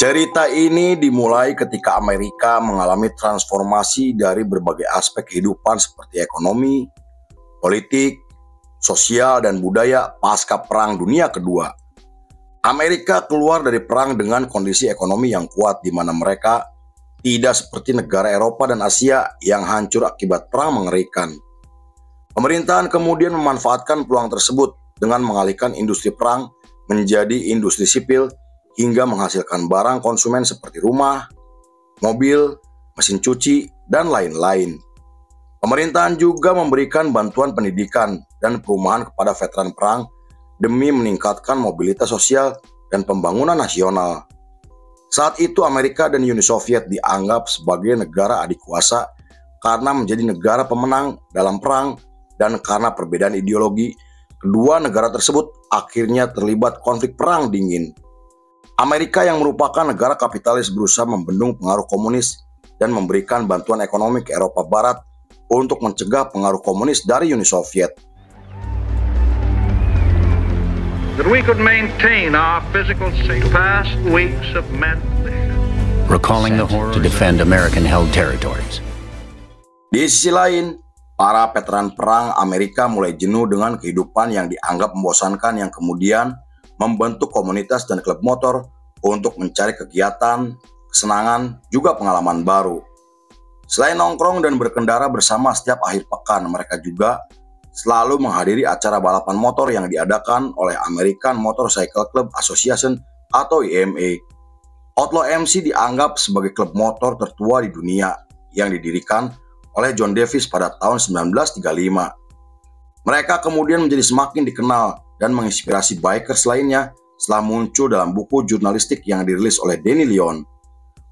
Cerita ini dimulai ketika Amerika mengalami transformasi dari berbagai aspek kehidupan seperti ekonomi, politik, sosial, dan budaya pasca Perang Dunia Kedua. Amerika keluar dari perang dengan kondisi ekonomi yang kuat di mana mereka tidak seperti negara Eropa dan Asia yang hancur akibat perang mengerikan. Pemerintahan kemudian memanfaatkan peluang tersebut dengan mengalihkan industri perang menjadi industri sipil hingga menghasilkan barang konsumen seperti rumah, mobil, mesin cuci, dan lain-lain. Pemerintahan juga memberikan bantuan pendidikan dan perumahan kepada veteran perang demi meningkatkan mobilitas sosial dan pembangunan nasional. Saat itu Amerika dan Uni Soviet dianggap sebagai negara adik kuasa karena menjadi negara pemenang dalam perang dan karena perbedaan ideologi, kedua negara tersebut akhirnya terlibat konflik perang dingin. Amerika yang merupakan negara kapitalis berusaha membendung pengaruh komunis dan memberikan bantuan ekonomi ke Eropa Barat untuk mencegah pengaruh komunis dari Uni Soviet. That we could maintain our physical safety. Past weeks have meant recalling the horror to defend American-held territories. Di sisi lain, para veteran perang Amerika mulai jenuh dengan kehidupan yang dianggap membosankan yang kemudian membentuk komunitas dan klub motor untuk mencari kegiatan, kesenangan, juga pengalaman baru. Selain nongkrong dan berkendara bersama setiap akhir pekan, mereka juga selalu menghadiri acara balapan motor yang diadakan oleh American Motorcycle Club Association atau AMA. Outlaw MC dianggap sebagai klub motor tertua di dunia yang didirikan oleh John Davis pada tahun 1935. Mereka kemudian menjadi semakin dikenal dan menginspirasi bikers lainnya setelah muncul dalam buku jurnalistik yang dirilis oleh Denny Leon.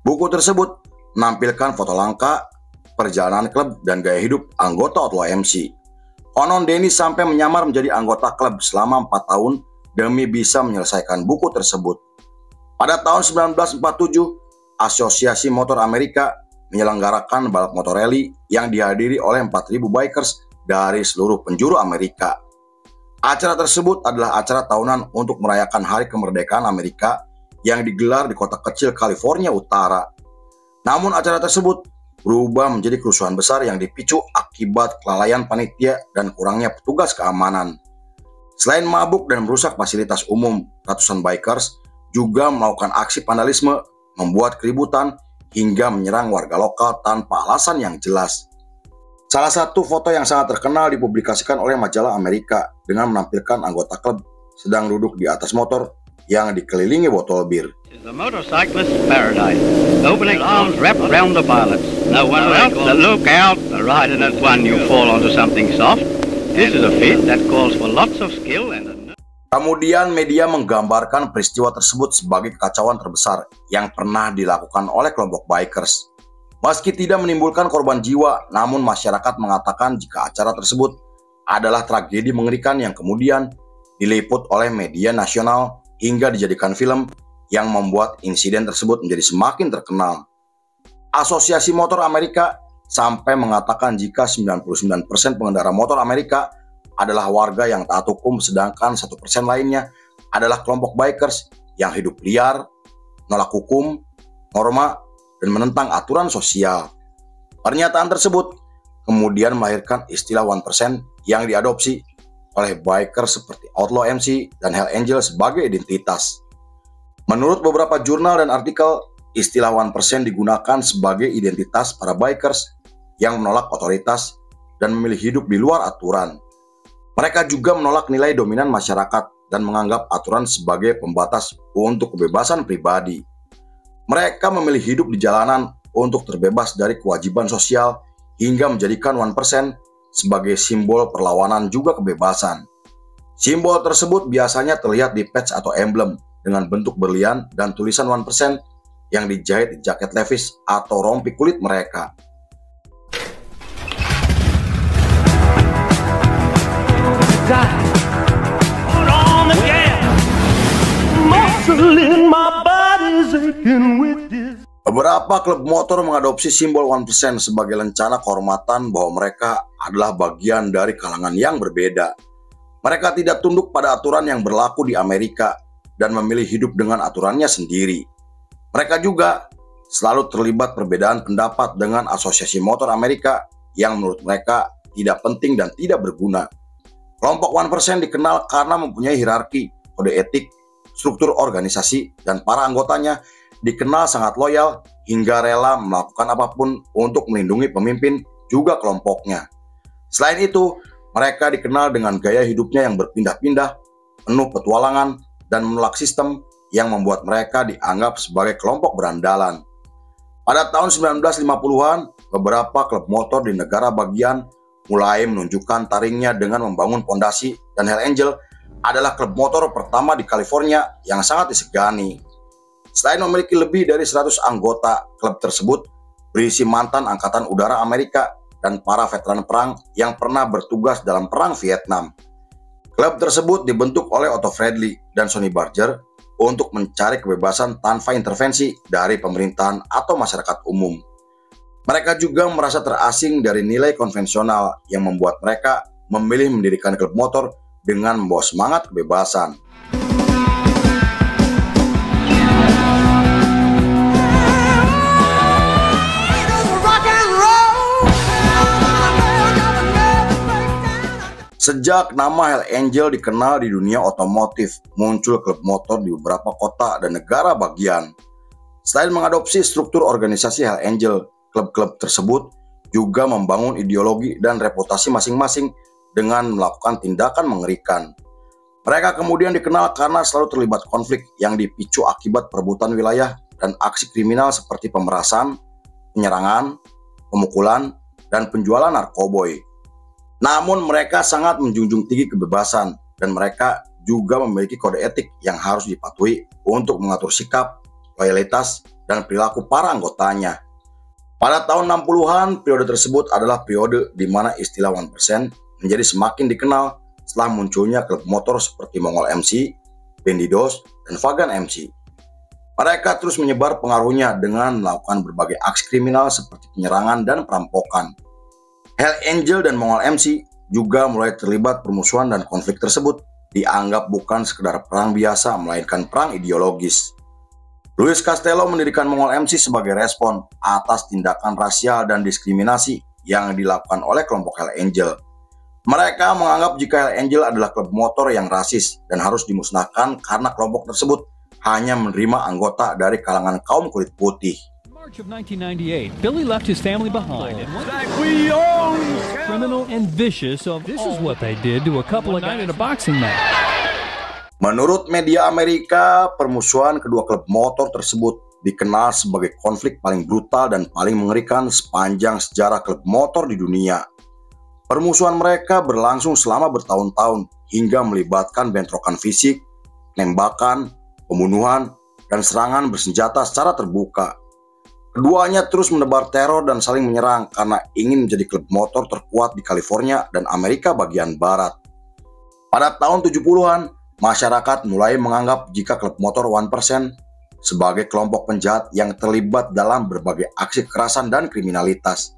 Buku tersebut menampilkan foto langka, perjalanan klub, dan gaya hidup anggota Outlaw MC. Konon Denny sampai menyamar menjadi anggota klub selama 4 tahun demi bisa menyelesaikan buku tersebut. Pada tahun 1947, Asosiasi Motor Amerika menyelenggarakan balap motor rally yang dihadiri oleh 4.000 bikers dari seluruh penjuru Amerika. Acara tersebut adalah acara tahunan untuk merayakan Hari Kemerdekaan Amerika yang digelar di kota kecil California Utara. Namun acara tersebut berubah menjadi kerusuhan besar yang dipicu akibat kelalaian panitia dan kurangnya petugas keamanan. Selain mabuk dan merusak fasilitas umum, ratusan bikers juga melakukan aksi vandalisme, membuat keributan, hingga menyerang warga lokal tanpa alasan yang jelas. Salah satu foto yang sangat terkenal dipublikasikan oleh majalah Amerika dengan menampilkan anggota klub sedang duduk di atas motor yang dikelilingi botol bir. The motorcyclist's paradise. Opening arms wrapped round the pilots. No one else. Look out! Right in that one, you fall onto something soft. This is a feat that calls for lots of skill and. Kemudian media menggambarkan peristiwa tersebut sebagai kekacauan terbesar yang pernah dilakukan oleh kelompok bikers. Meski tidak menimbulkan korban jiwa, namun masyarakat mengatakan jika acara tersebut adalah tragedi mengerikan yang kemudian diliput oleh media nasional hingga dijadikan film yang membuat insiden tersebut menjadi semakin terkenal. Asosiasi Motor Amerika sampai mengatakan jika 99% pengendara motor Amerika adalah warga yang taat hukum, sedangkan 1% lainnya adalah kelompok bikers yang hidup liar, menolak hukum, norma, dan menentang aturan sosial. Pernyataan tersebut kemudian melahirkan istilah 1% yang diadopsi oleh bikers seperti Outlaw MC dan Hell Angel sebagai identitas. Menurut beberapa jurnal dan artikel, istilah 1% digunakan sebagai identitas para bikers yang menolak otoritas dan memilih hidup di luar aturan. Mereka juga menolak nilai dominan masyarakat dan menganggap aturan sebagai pembatas untuk kebebasan pribadi. Mereka memilih hidup di jalanan untuk terbebas dari kewajiban sosial hingga menjadikan 1% sebagai simbol perlawanan juga kebebasan. Simbol tersebut biasanya terlihat di patch atau emblem dengan bentuk berlian dan tulisan 1% yang dijahit di jaket Levi's atau rompi kulit mereka. Beberapa klub motor mengadopsi simbol 1% sebagai lencana kehormatan bahwa mereka adalah bagian dari kalangan yang berbeda. Mereka tidak tunduk pada aturan yang berlaku di Amerika dan memilih hidup dengan aturannya sendiri. Mereka juga selalu terlibat perbedaan pendapat dengan Asosiasi Motor Amerika yang menurut mereka tidak penting dan tidak berguna. Kelompok 1% dikenal karena mempunyai hierarki, kode etik, struktur organisasi, dan para anggotanya dikenal sangat loyal hingga rela melakukan apapun untuk melindungi pemimpin juga kelompoknya. Selain itu, mereka dikenal dengan gaya hidupnya yang berpindah-pindah, penuh petualangan, dan menolak sistem yang membuat mereka dianggap sebagai kelompok berandalan. Pada tahun 1950-an, beberapa klub motor di negara bagian mulai menunjukkan taringnya dengan membangun fondasi, dan Hell Angel adalah klub motor pertama di California yang sangat disegani. Selain memiliki lebih dari 100 anggota, klub tersebut berisi mantan Angkatan Udara Amerika dan para veteran perang yang pernah bertugas dalam Perang Vietnam. Klub tersebut dibentuk oleh Otto Friendly dan Sonny Barger untuk mencari kebebasan tanpa intervensi dari pemerintahan atau masyarakat umum. Mereka juga merasa terasing dari nilai konvensional yang membuat mereka memilih mendirikan klub motor dengan membawa semangat kebebasan. Sejak nama Hell Angel dikenal di dunia otomotif, muncul klub motor di beberapa kota dan negara bagian. Selain mengadopsi struktur organisasi Hell Angel, klub-klub tersebut juga membangun ideologi dan reputasi masing-masing dengan melakukan tindakan mengerikan. Mereka kemudian dikenal karena selalu terlibat konflik yang dipicu akibat perebutan wilayah dan aksi kriminal seperti pemerasan, penyerangan, pemukulan, dan penjualan narkoboy. Namun mereka sangat menjunjung tinggi kebebasan dan mereka juga memiliki kode etik yang harus dipatuhi untuk mengatur sikap, loyalitas, dan perilaku para anggotanya. Pada tahun 60-an, periode tersebut adalah periode di mana istilah 1% menjadi semakin dikenal setelah munculnya klub motor seperti Mongol MC, Bandidos, dan Vagan MC. Mereka terus menyebar pengaruhnya dengan melakukan berbagai aksi kriminal seperti penyerangan dan perampokan. Hell Angel dan Mongol MC juga mulai terlibat permusuhan dan konflik tersebut dianggap bukan sekedar perang biasa melainkan perang ideologis. Luis Castello mendirikan Mongol MC sebagai respon atas tindakan rasial dan diskriminasi yang dilakukan oleh kelompok Hell Angel. Mereka menganggap jika Hell Angel adalah klub motor yang rasis dan harus dimusnahkan karena kelompok tersebut hanya menerima anggota dari kalangan kaum kulit putih. March of 1998, Billy left his family behind and went criminal and vicious. So this is what they did to a couple of guys at a boxing match. Menurut media Amerika, permusuhan kedua klub motor tersebut dikenal sebagai konflik paling brutal dan paling mengerikan sepanjang sejarah klub motor di dunia. Permusuhan mereka berlangsung selama bertahun-tahun hingga melibatkan bentrokan fisik, tembakan, pembunuhan, dan serangan bersenjata secara terbuka. Keduanya terus menebar teror dan saling menyerang karena ingin menjadi klub motor terkuat di California dan Amerika bagian barat. Pada tahun 70-an, masyarakat mulai menganggap jika klub motor 1% sebagai kelompok penjahat yang terlibat dalam berbagai aksi kekerasan dan kriminalitas.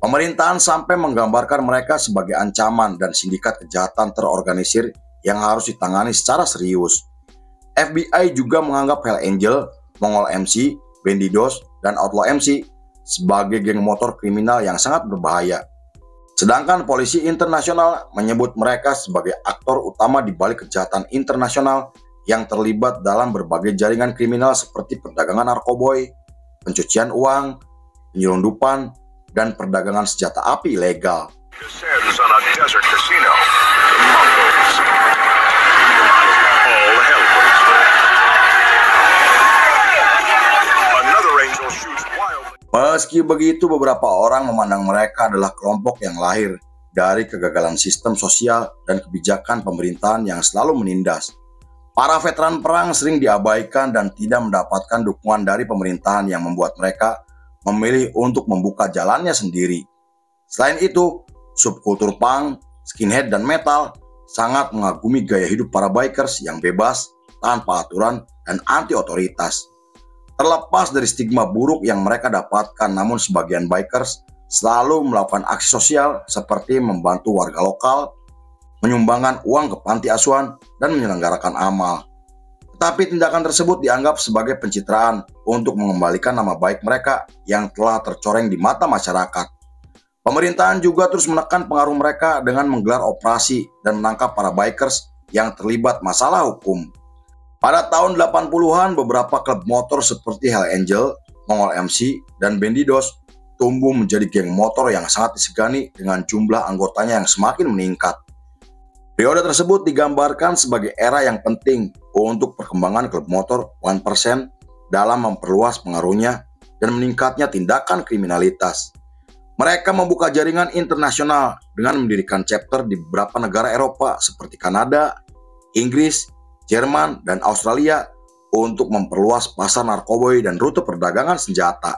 Pemerintahan sampai menggambarkan mereka sebagai ancaman dan sindikat kejahatan terorganisir yang harus ditangani secara serius. FBI juga menganggap Hell Angel, Mongol MC, Bandidos, dan Outlaw MC sebagai geng motor kriminal yang sangat berbahaya. Sedangkan polisi internasional menyebut mereka sebagai aktor utama di balik kejahatan internasional yang terlibat dalam berbagai jaringan kriminal seperti perdagangan narkoboy, pencucian uang, penyelundupan, dan perdagangan senjata api ilegal. Meski begitu, beberapa orang memandang mereka adalah kelompok yang lahir dari kegagalan sistem sosial dan kebijakan pemerintahan yang selalu menindas. Para veteran perang sering diabaikan dan tidak mendapatkan dukungan dari pemerintahan yang membuat mereka memilih untuk membuka jalannya sendiri. Selain itu, subkultur punk, skinhead, dan metal sangat mengagumi gaya hidup para bikers yang bebas, tanpa aturan, dan anti-otoritas. Terlepas dari stigma buruk yang mereka dapatkan, namun sebagian bikers selalu melakukan aksi sosial seperti membantu warga lokal, menyumbangkan uang ke panti asuhan, dan menyelenggarakan amal. Tetapi tindakan tersebut dianggap sebagai pencitraan untuk mengembalikan nama baik mereka yang telah tercoreng di mata masyarakat. Pemerintahan juga terus menekan pengaruh mereka dengan menggelar operasi dan menangkap para bikers yang terlibat masalah hukum. Pada tahun 80-an, beberapa klub motor seperti Hell Angel, Mongol MC, dan Bandidos tumbuh menjadi geng motor yang sangat disegani dengan jumlah anggotanya yang semakin meningkat. Periode tersebut digambarkan sebagai era yang penting untuk perkembangan klub motor 1% dalam memperluas pengaruhnya dan meningkatnya tindakan kriminalitas. Mereka membuka jaringan internasional dengan mendirikan chapter di beberapa negara Eropa seperti Kanada, Inggris, Jerman, dan Australia untuk memperluas pasar narkoba dan rute perdagangan senjata.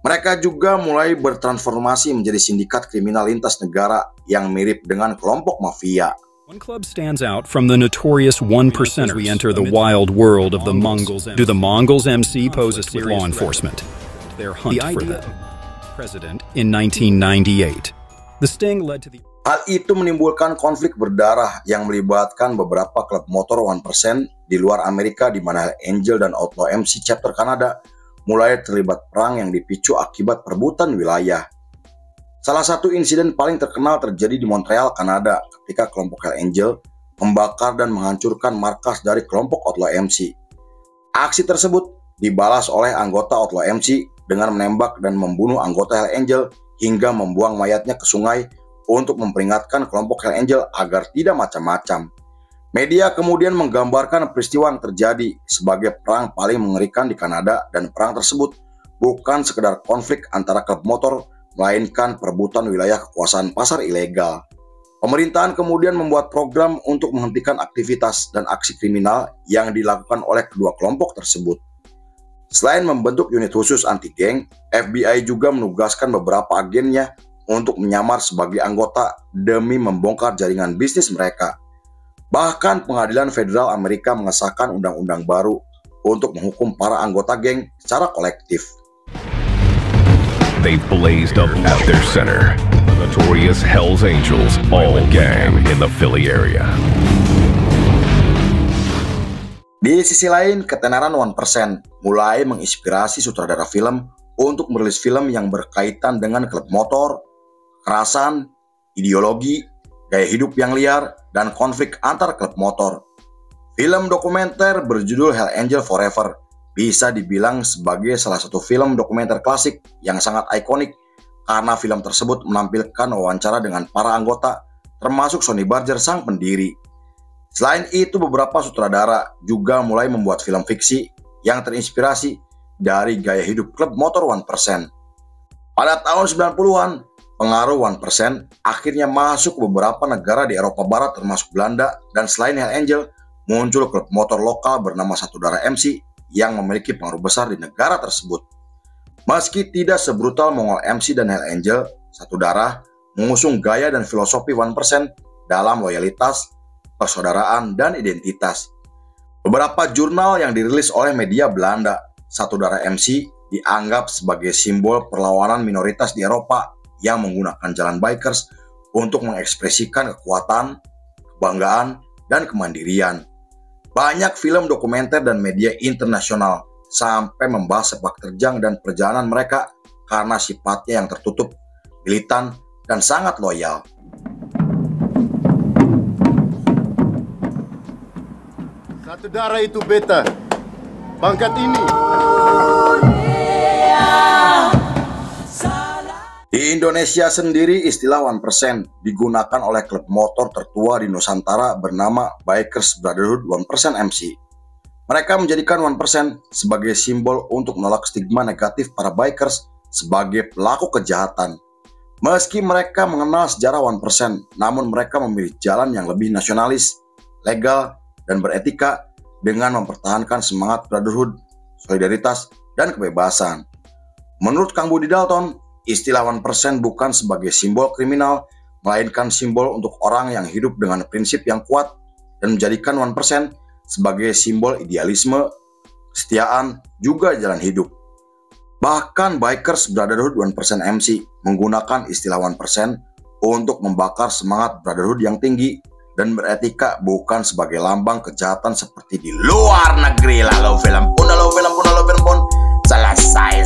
Mereka juga mulai bertransformasi menjadi sindikat kriminal lintas negara yang mirip dengan kelompok mafia. One club stands out from the notorious 1%ers. We enter the wild world of the Mongols. Do the Mongols MC pose a serious law enforcement? Their hunt for the president in 1998. The sting led to the... Hal itu menimbulkan konflik berdarah yang melibatkan beberapa klub motor 1% di luar Amerika, di mana Angel dan Outlaw MC chapter Kanada mulai terlibat perang yang dipicu akibat perebutan wilayah. Salah satu insiden paling terkenal terjadi di Montreal, Kanada, ketika kelompok Hell Angel membakar dan menghancurkan markas dari kelompok Outlaw MC. Aksi tersebut dibalas oleh anggota Outlaw MC dengan menembak dan membunuh anggota Hell Angel hingga membuang mayatnya ke sungai untuk memperingatkan kelompok Hell Angel agar tidak macam-macam. Media kemudian menggambarkan peristiwa yang terjadi sebagai perang paling mengerikan di Kanada, dan perang tersebut bukan sekedar konflik antara klub motor, melainkan perebutan wilayah kekuasaan pasar ilegal. Pemerintahan kemudian membuat program untuk menghentikan aktivitas dan aksi kriminal yang dilakukan oleh kedua kelompok tersebut. Selain membentuk unit khusus anti-geng, FBI juga menugaskan beberapa agennya untuk menyamar sebagai anggota demi membongkar jaringan bisnis mereka. Bahkan pengadilan federal Amerika mengesahkan undang-undang baru untuk menghukum para anggota geng secara kolektif. They blazed up at their center, the notorious Hells Angels all gang in the Philly area. Di sisi lain, ketenaran 1% mulai menginspirasi sutradara film untuk merilis film yang berkaitan dengan klub motor, kekerasan, ideologi, gaya hidup yang liar, dan konflik antar klub motor. Film dokumenter berjudul Hell Angel Forever bisa dibilang sebagai salah satu film dokumenter klasik yang sangat ikonik karena film tersebut menampilkan wawancara dengan para anggota, termasuk Sonny Barger sang pendiri. Selain itu, beberapa sutradara juga mulai membuat film fiksi yang terinspirasi dari gaya hidup klub motor 1%. Pada tahun 90-an, pengaruh 1% akhirnya masuk ke beberapa negara di Eropa Barat termasuk Belanda, dan selain Hell Angel, muncul klub motor lokal bernama Satudara MC yang memiliki pengaruh besar di negara tersebut. Meski tidak sebrutal Mongol MC dan Hell Angel, Satudara mengusung gaya dan filosofi 1% dalam loyalitas, persaudaraan, dan identitas. Beberapa jurnal yang dirilis oleh media Belanda, Satudara MC dianggap sebagai simbol perlawanan minoritas di Eropa yang menggunakan jalan bikers untuk mengekspresikan kekuatan, kebanggaan, dan kemandirian. Banyak film dokumenter dan media internasional sampai membahas sepak terjang dan perjalanan mereka karena sifatnya yang tertutup, militan, dan sangat loyal. Satudara itu beta, pangkat ini. Di Indonesia sendiri, istilah 1% digunakan oleh klub motor tertua di Nusantara bernama Bikers Brotherhood 1% MC. Mereka menjadikan 1% sebagai simbol untuk menolak stigma negatif para bikers sebagai pelaku kejahatan. Meski mereka mengenal sejarah 1%, namun mereka memilih jalan yang lebih nasionalis, legal, dan beretika dengan mempertahankan semangat brotherhood, solidaritas, dan kebebasan. Menurut Kang Budi Dalton, istilah 1% bukan sebagai simbol kriminal, melainkan simbol untuk orang yang hidup dengan prinsip yang kuat dan menjadikan 1% sebagai simbol idealisme, kesetiaan, juga jalan hidup. Bahkan Bikers Brotherhood 1% MC menggunakan istilah 1% untuk membakar semangat brotherhood yang tinggi dan beretika, bukan sebagai lambang kejahatan seperti di luar negeri. Lalu film pun selesai.